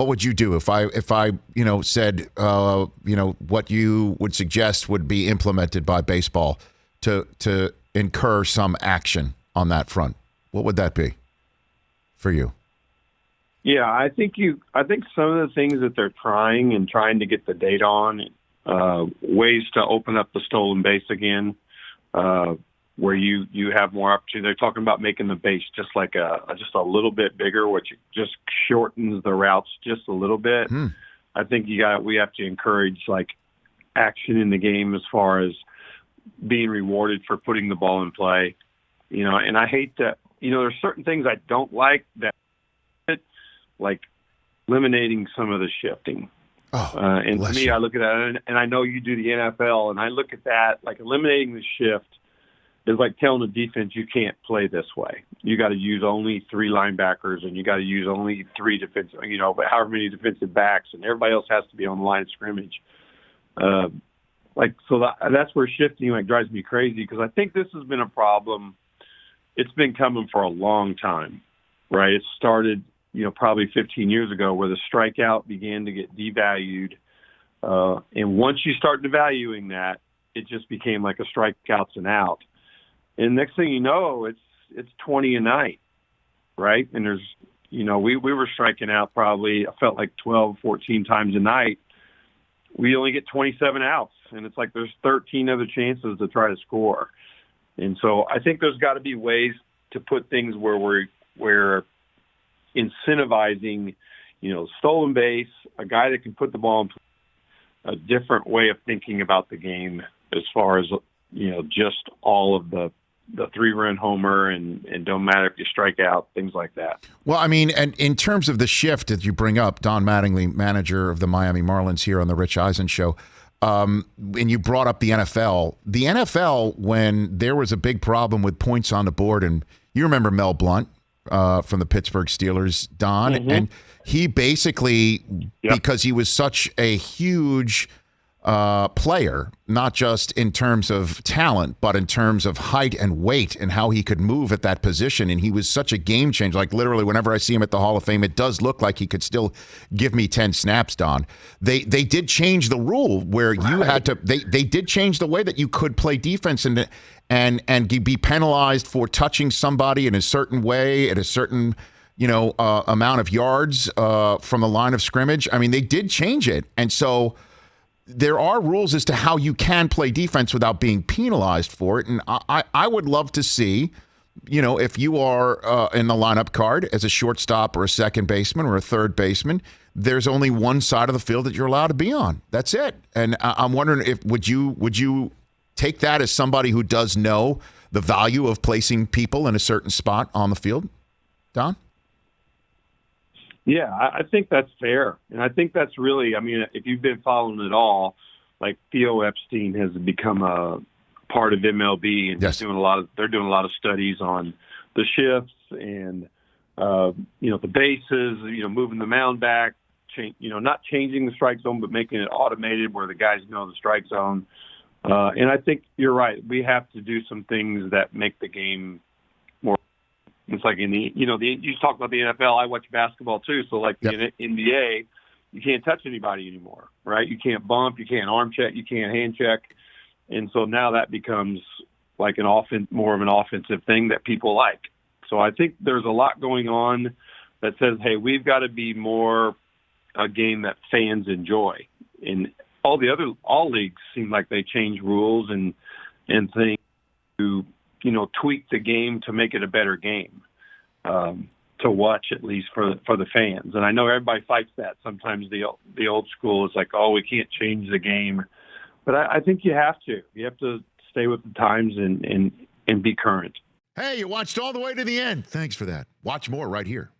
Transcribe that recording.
What would you do if I said what you would suggest would be implemented by baseball to incur some action on that front? What would that be for you? Yeah, I think some of the things that they're trying to get the data on, ways to open up the stolen base again, where you have more opportunity. They're talking about making the base just a little bit bigger, which just shortens the routes just a little bit. I think we have to encourage action in the game as far as being rewarded for putting the ball in play. And I hate that. There's certain things I don't like like eliminating some of the shifting. And to me, I look at that, and I know you do the NFL, and I look at that, like eliminating the shift is like telling the defense you can't play this way. You got to use only 3 linebackers, and you got to use only 3 defensive, but however many defensive backs, and everybody else has to be on the line of scrimmage. That's where shifting drives me crazy, because I think this has been a problem. It's been coming for a long time, right? It started probably 15 years ago, where the strikeout began to get devalued. And once you start devaluing that, it just became like a strikeout's an out. And next thing you know, it's 20 a night, right? And there's, we were striking out probably, I felt like 12, 14 times a night. We only get 27 outs, and it's like there's 13 other chances to try to score. And so I think there's got to be ways to put things where we're incentivizing, stolen base, a guy that can put the ball in play, a different way of thinking about the game as far as, just all of the 3-run homer and don't matter if you strike out, things like that. Well, I mean, and in terms of the shift that you bring up, Don Mattingly, manager of the Miami Marlins here on the Rich Eisen Show, and you brought up the NFL. The NFL, when there was a big problem with points on the board, and you remember Mel Blount, from the Pittsburgh Steelers, Don, and he basically, because he was such a huge player, not just in terms of talent, but in terms of height and weight and how he could move at that position, and he was such a game changer. Like literally, whenever I see him at the Hall of Fame, it does look like he could still give me 10 snaps, Don. They did change the rule where you had to. They did change the way that you could play defense and be penalized for touching somebody in a certain way at a certain amount of yards from the line of scrimmage. I mean, they did change it, and so there are rules as to how you can play defense without being penalized for it. And I would love to see, if you are in the lineup card as a shortstop or a second baseman or a third baseman, there's only one side of the field that you're allowed to be on. That's it. And I'm wondering would you take that as somebody who does know the value of placing people in a certain spot on the field, Don? Yeah, I think that's fair. And I think that's really, if you've been following it all, like Theo Epstein has become a part of MLB, and they're doing a lot of studies on the shifts and, the bases, moving the mound back, not changing the strike zone, but making it automated where the guys know the strike zone. And I think you're right. We have to do some things that make the game more. It's like in the, you talk about the NFL. I watch basketball too. So like the NBA, you can't touch anybody anymore, right? You can't bump, you can't arm check, you can't hand check. And so now that becomes like more of an offensive thing that people like. So I think there's a lot going on that says, hey, we've got to be more a game that fans enjoy. And all leagues seem like they change rules and things to, tweak the game to make it a better game to watch, at least for the fans. And I know everybody fights that. Sometimes the old school is like, oh, we can't change the game. But I think you have to. You have to stay with the times and be current. Hey, you watched all the way to the end. Thanks for that. Watch more right here.